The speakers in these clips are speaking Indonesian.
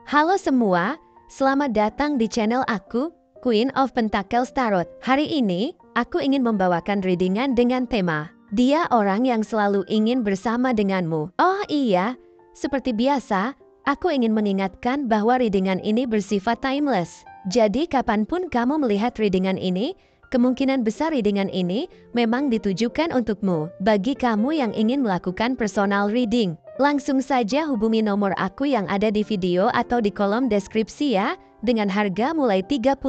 Halo semua, selamat datang di channel aku, Queen of Pentacles Tarot. Hari ini, aku ingin membawakan readingan dengan tema, dia orang yang selalu ingin bersama denganmu. Oh iya, seperti biasa, aku ingin mengingatkan bahwa readingan ini bersifat timeless. Jadi kapanpun kamu melihat readingan ini, kemungkinan besar readingan ini memang ditujukan untukmu. Bagi kamu yang ingin melakukan personal reading, langsung saja hubungi nomor aku yang ada di video atau di kolom deskripsi ya, dengan harga mulai 35.000.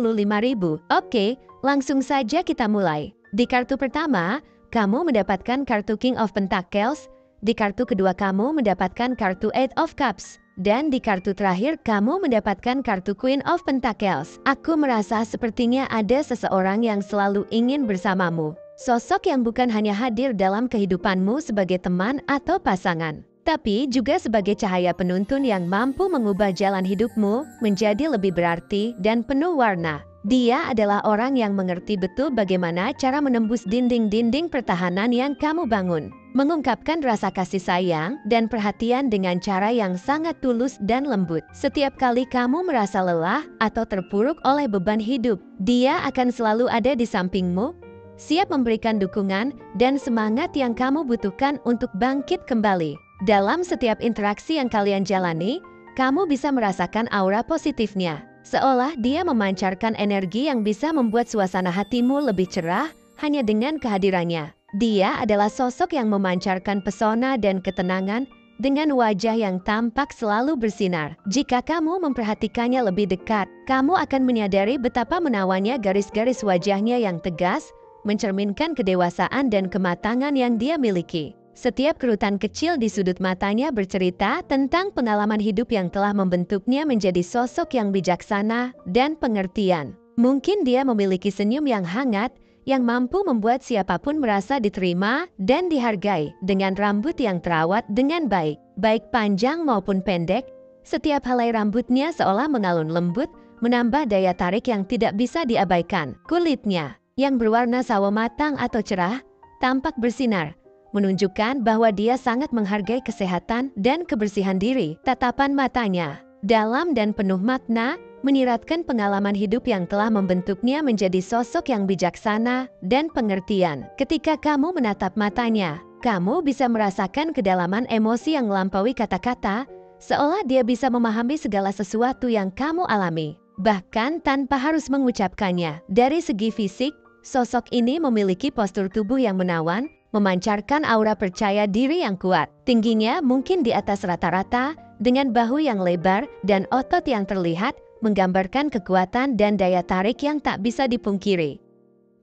Oke, langsung saja kita mulai. Di kartu pertama, kamu mendapatkan kartu King of Pentacles, di kartu kedua kamu mendapatkan kartu Eight of Cups, dan di kartu terakhir kamu mendapatkan kartu Queen of Pentacles. Aku merasa sepertinya ada seseorang yang selalu ingin bersamamu. Sosok yang bukan hanya hadir dalam kehidupanmu sebagai teman atau pasangan, tapi juga sebagai cahaya penuntun yang mampu mengubah jalan hidupmu menjadi lebih berarti dan penuh warna. Dia adalah orang yang mengerti betul bagaimana cara menembus dinding-dinding pertahanan yang kamu bangun, mengungkapkan rasa kasih sayang dan perhatian dengan cara yang sangat tulus dan lembut. Setiap kali kamu merasa lelah atau terpuruk oleh beban hidup, dia akan selalu ada di sampingmu, siap memberikan dukungan dan semangat yang kamu butuhkan untuk bangkit kembali. Dalam setiap interaksi yang kalian jalani, kamu bisa merasakan aura positifnya, seolah dia memancarkan energi yang bisa membuat suasana hatimu lebih cerah hanya dengan kehadirannya. Dia adalah sosok yang memancarkan pesona dan ketenangan dengan wajah yang tampak selalu bersinar. Jika kamu memperhatikannya lebih dekat, kamu akan menyadari betapa menawannya garis-garis wajahnya yang tegas, mencerminkan kedewasaan dan kematangan yang dia miliki. Setiap kerutan kecil di sudut matanya bercerita tentang pengalaman hidup yang telah membentuknya menjadi sosok yang bijaksana dan pengertian. Mungkin dia memiliki senyum yang hangat, yang mampu membuat siapapun merasa diterima dan dihargai. Dengan rambut yang terawat dengan baik, baik panjang maupun pendek, setiap helai rambutnya seolah mengalun lembut, menambah daya tarik yang tidak bisa diabaikan. Kulitnya, yang berwarna sawo matang atau cerah, tampak bersinar, menunjukkan bahwa dia sangat menghargai kesehatan dan kebersihan diri. Tatapan matanya, dalam dan penuh makna, menyiratkan pengalaman hidup yang telah membentuknya menjadi sosok yang bijaksana dan pengertian. Ketika kamu menatap matanya, kamu bisa merasakan kedalaman emosi yang melampaui kata-kata, seolah dia bisa memahami segala sesuatu yang kamu alami, bahkan tanpa harus mengucapkannya. Dari segi fisik, sosok ini memiliki postur tubuh yang menawan, memancarkan aura percaya diri yang kuat. Tingginya mungkin di atas rata-rata, dengan bahu yang lebar dan otot yang terlihat, menggambarkan kekuatan dan daya tarik yang tak bisa dipungkiri.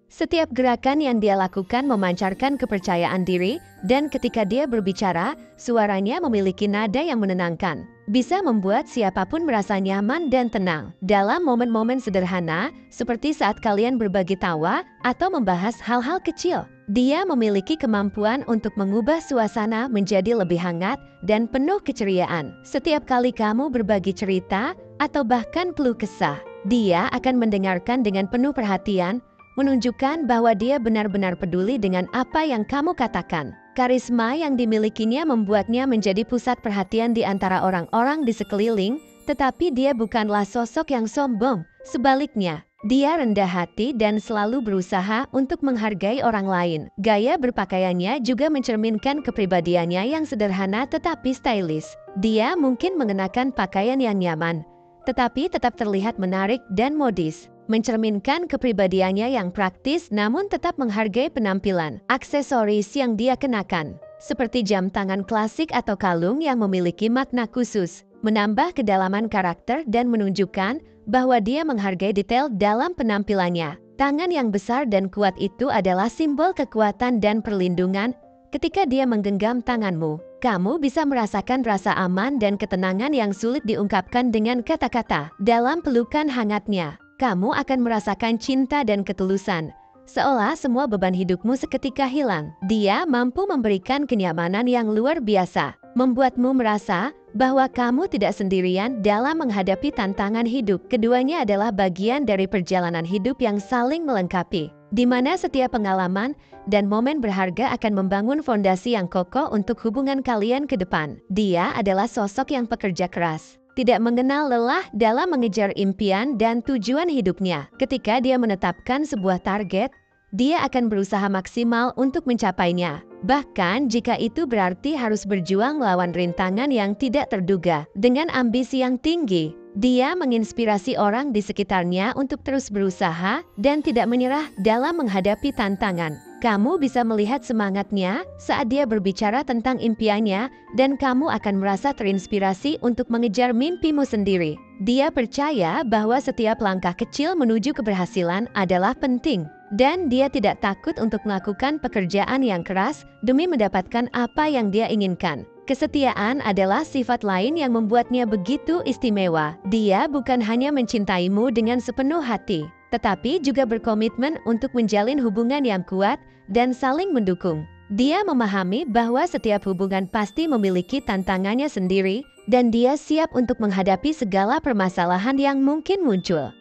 Setiap gerakan yang dia lakukan memancarkan kepercayaan diri, dan ketika dia berbicara, suaranya memiliki nada yang menenangkan, bisa membuat siapapun merasa nyaman dan tenang. Dalam momen-momen sederhana, seperti saat kalian berbagi tawa atau membahas hal-hal kecil, dia memiliki kemampuan untuk mengubah suasana menjadi lebih hangat dan penuh keceriaan. Setiap kali kamu berbagi cerita atau bahkan keluh kesah, dia akan mendengarkan dengan penuh perhatian, menunjukkan bahwa dia benar-benar peduli dengan apa yang kamu katakan. Karisma yang dimilikinya membuatnya menjadi pusat perhatian di antara orang-orang di sekeliling, tetapi dia bukanlah sosok yang sombong. Sebaliknya, dia rendah hati dan selalu berusaha untuk menghargai orang lain. Gaya berpakaiannya juga mencerminkan kepribadiannya yang sederhana tetapi stylish. Dia mungkin mengenakan pakaian yang nyaman, tetapi tetap terlihat menarik dan modis, mencerminkan kepribadiannya yang praktis namun tetap menghargai penampilan. Aksesoris yang dia kenakan, seperti jam tangan klasik atau kalung yang memiliki makna khusus, menambah kedalaman karakter dan menunjukkan bahwa dia menghargai detail dalam penampilannya. Tangan yang besar dan kuat itu adalah simbol kekuatan dan perlindungan. Ketika dia menggenggam tanganmu, kamu bisa merasakan rasa aman dan ketenangan yang sulit diungkapkan dengan kata-kata. Dalam pelukan hangatnya, kamu akan merasakan cinta dan ketulusan, seolah semua beban hidupmu seketika hilang. Dia mampu memberikan kenyamanan yang luar biasa, membuatmu merasa bahwa kamu tidak sendirian dalam menghadapi tantangan hidup. Keduanya adalah bagian dari perjalanan hidup yang saling melengkapi, di mana setiap pengalaman dan momen berharga akan membangun fondasi yang kokoh untuk hubungan kalian ke depan. Dia adalah sosok yang pekerja keras, tidak mengenal lelah dalam mengejar impian dan tujuan hidupnya. Ketika dia menetapkan sebuah target, dia akan berusaha maksimal untuk mencapainya. Bahkan jika itu berarti harus berjuang melawan rintangan yang tidak terduga. Dengan ambisi yang tinggi, dia menginspirasi orang di sekitarnya untuk terus berusaha dan tidak menyerah dalam menghadapi tantangan. Kamu bisa melihat semangatnya saat dia berbicara tentang impiannya dan kamu akan merasa terinspirasi untuk mengejar mimpimu sendiri. Dia percaya bahwa setiap langkah kecil menuju keberhasilan adalah penting. Dan dia tidak takut untuk melakukan pekerjaan yang keras demi mendapatkan apa yang dia inginkan. Kesetiaan adalah sifat lain yang membuatnya begitu istimewa. Dia bukan hanya mencintaimu dengan sepenuh hati, tetapi juga berkomitmen untuk menjalin hubungan yang kuat dan saling mendukung. Dia memahami bahwa setiap hubungan pasti memiliki tantangannya sendiri, dan dia siap untuk menghadapi segala permasalahan yang mungkin muncul.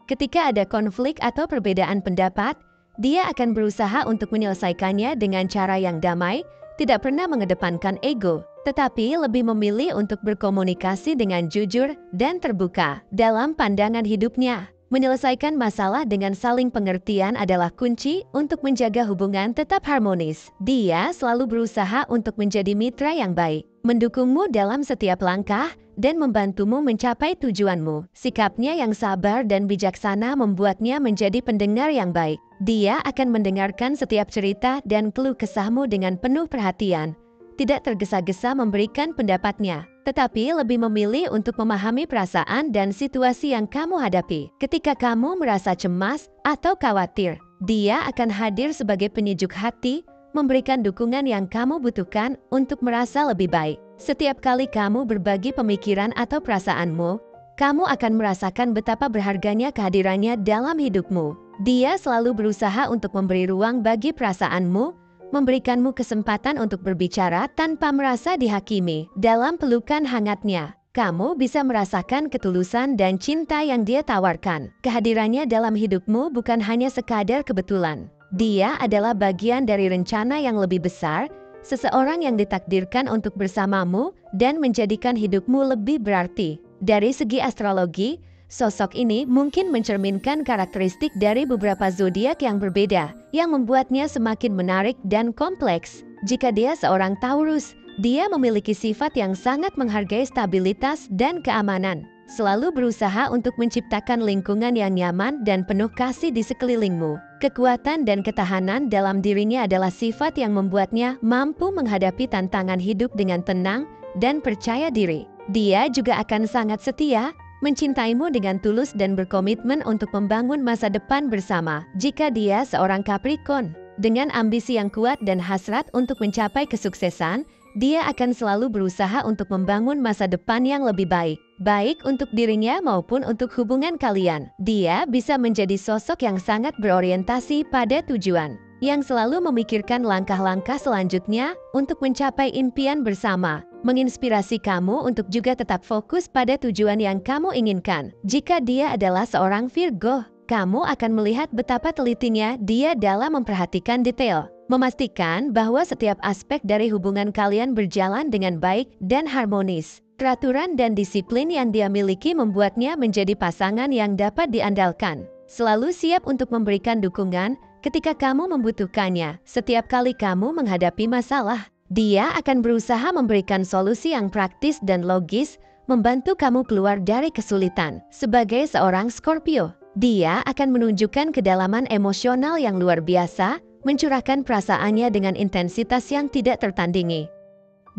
Ketika ada konflik atau perbedaan pendapat, dia akan berusaha untuk menyelesaikannya dengan cara yang damai, tidak pernah mengedepankan ego, tetapi lebih memilih untuk berkomunikasi dengan jujur dan terbuka. Dalam pandangan hidupnya, menyelesaikan masalah dengan saling pengertian adalah kunci untuk menjaga hubungan tetap harmonis. Dia selalu berusaha untuk menjadi mitra yang baik, mendukungmu dalam setiap langkah, dan membantumu mencapai tujuanmu. Sikapnya yang sabar dan bijaksana membuatnya menjadi pendengar yang baik. Dia akan mendengarkan setiap cerita dan keluh kesahmu dengan penuh perhatian, tidak tergesa-gesa memberikan pendapatnya, tetapi lebih memilih untuk memahami perasaan dan situasi yang kamu hadapi. Ketika kamu merasa cemas atau khawatir, dia akan hadir sebagai penyejuk hati, memberikan dukungan yang kamu butuhkan untuk merasa lebih baik. Setiap kali kamu berbagi pemikiran atau perasaanmu, kamu akan merasakan betapa berharganya kehadirannya dalam hidupmu. Dia selalu berusaha untuk memberi ruang bagi perasaanmu, memberikanmu kesempatan untuk berbicara tanpa merasa dihakimi. Dalam pelukan hangatnya, kamu bisa merasakan ketulusan dan cinta yang dia tawarkan. Kehadirannya dalam hidupmu bukan hanya sekadar kebetulan. Dia adalah bagian dari rencana yang lebih besar, seseorang yang ditakdirkan untuk bersamamu dan menjadikan hidupmu lebih berarti. Dari segi astrologi, sosok ini mungkin mencerminkan karakteristik dari beberapa zodiak yang berbeda, yang membuatnya semakin menarik dan kompleks. Jika dia seorang Taurus, dia memiliki sifat yang sangat menghargai stabilitas dan keamanan, selalu berusaha untuk menciptakan lingkungan yang nyaman dan penuh kasih di sekelilingmu. Kekuatan dan ketahanan dalam dirinya adalah sifat yang membuatnya mampu menghadapi tantangan hidup dengan tenang dan percaya diri. Dia juga akan sangat setia, mencintaimu dengan tulus dan berkomitmen untuk membangun masa depan bersama. Jika dia seorang Capricorn, dengan ambisi yang kuat dan hasrat untuk mencapai kesuksesan, dia akan selalu berusaha untuk membangun masa depan yang lebih baik, baik untuk dirinya maupun untuk hubungan kalian. Dia bisa menjadi sosok yang sangat berorientasi pada tujuan, yang selalu memikirkan langkah-langkah selanjutnya untuk mencapai impian bersama, menginspirasi kamu untuk juga tetap fokus pada tujuan yang kamu inginkan. Jika dia adalah seorang Virgo, kamu akan melihat betapa telitinya dia dalam memperhatikan detail, memastikan bahwa setiap aspek dari hubungan kalian berjalan dengan baik dan harmonis. Peraturan dan disiplin yang dia miliki membuatnya menjadi pasangan yang dapat diandalkan, selalu siap untuk memberikan dukungan ketika kamu membutuhkannya. Setiap kali kamu menghadapi masalah, dia akan berusaha memberikan solusi yang praktis dan logis, membantu kamu keluar dari kesulitan. Sebagai seorang Scorpio, dia akan menunjukkan kedalaman emosional yang luar biasa, mencurahkan perasaannya dengan intensitas yang tidak tertandingi.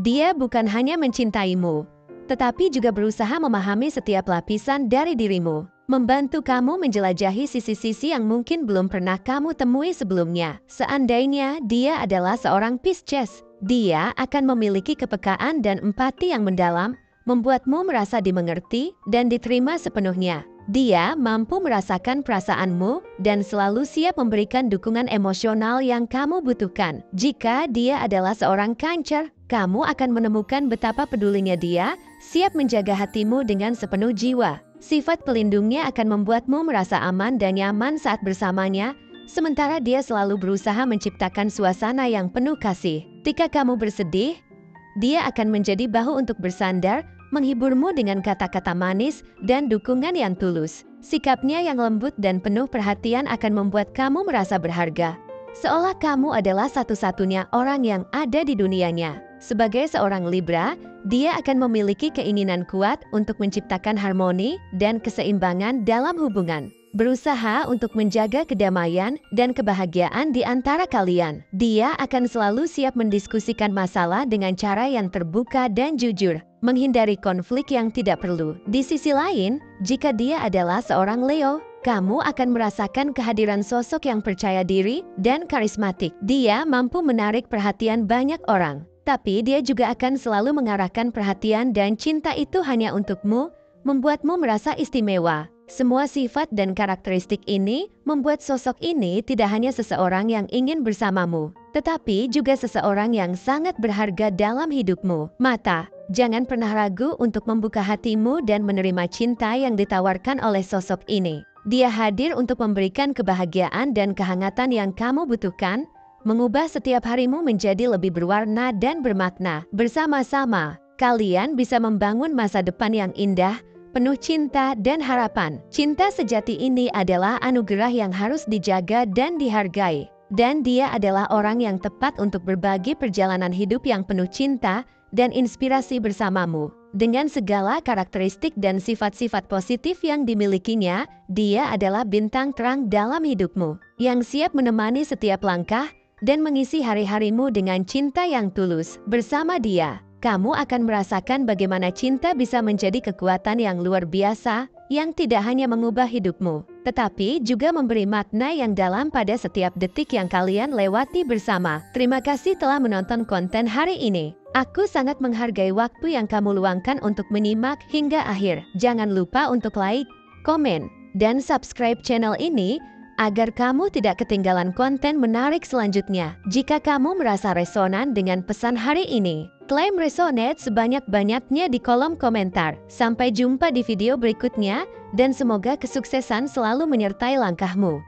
Dia bukan hanya mencintaimu, tetapi juga berusaha memahami setiap lapisan dari dirimu, membantu kamu menjelajahi sisi-sisi yang mungkin belum pernah kamu temui sebelumnya. Seandainya dia adalah seorang Pisces, dia akan memiliki kepekaan dan empati yang mendalam, membuatmu merasa dimengerti dan diterima sepenuhnya. Dia mampu merasakan perasaanmu dan selalu siap memberikan dukungan emosional yang kamu butuhkan. Jika dia adalah seorang Cancer, kamu akan menemukan betapa pedulinya dia, siap menjaga hatimu dengan sepenuh jiwa. Sifat pelindungnya akan membuatmu merasa aman dan nyaman saat bersamanya, sementara dia selalu berusaha menciptakan suasana yang penuh kasih. Ketika kamu bersedih, dia akan menjadi bahu untuk bersandar, menghiburmu dengan kata-kata manis dan dukungan yang tulus. Sikapnya yang lembut dan penuh perhatian akan membuat kamu merasa berharga, seolah kamu adalah satu-satunya orang yang ada di dunianya. Sebagai seorang Libra, dia akan memiliki keinginan kuat untuk menciptakan harmoni dan keseimbangan dalam hubungan. Berusaha untuk menjaga kedamaian dan kebahagiaan di antara kalian. Dia akan selalu siap mendiskusikan masalah dengan cara yang terbuka dan jujur, menghindari konflik yang tidak perlu. Di sisi lain, jika dia adalah seorang Leo, kamu akan merasakan kehadiran sosok yang percaya diri dan karismatik. Dia mampu menarik perhatian banyak orang, tapi dia juga akan selalu mengarahkan perhatian dan cinta itu hanya untukmu, membuatmu merasa istimewa. Semua sifat dan karakteristik ini membuat sosok ini tidak hanya seseorang yang ingin bersamamu, tetapi juga seseorang yang sangat berharga dalam hidupmu. Mata, jangan pernah ragu untuk membuka hatimu dan menerima cinta yang ditawarkan oleh sosok ini. Dia hadir untuk memberikan kebahagiaan dan kehangatan yang kamu butuhkan, mengubah setiap harimu menjadi lebih berwarna dan bermakna. Bersama-sama, kalian bisa membangun masa depan yang indah, penuh cinta dan harapan. Cinta sejati ini adalah anugerah yang harus dijaga dan dihargai. Dan dia adalah orang yang tepat untuk berbagi perjalanan hidup yang penuh cinta dan inspirasi bersamamu. Dengan segala karakteristik dan sifat-sifat positif yang dimilikinya, dia adalah bintang terang dalam hidupmu, yang siap menemani setiap langkah dan mengisi hari-harimu dengan cinta yang tulus. Bersama dia, kamu akan merasakan bagaimana cinta bisa menjadi kekuatan yang luar biasa, yang tidak hanya mengubah hidupmu, tetapi juga memberi makna yang dalam pada setiap detik yang kalian lewati bersama. Terima kasih telah menonton konten hari ini. Aku sangat menghargai waktu yang kamu luangkan untuk menyimak hingga akhir. Jangan lupa untuk like, komen, dan subscribe channel ini, agar kamu tidak ketinggalan konten menarik selanjutnya. Jika kamu merasa resonan dengan pesan hari ini, klaim resonate sebanyak-banyaknya di kolom komentar. Sampai jumpa di video berikutnya, dan semoga kesuksesan selalu menyertai langkahmu.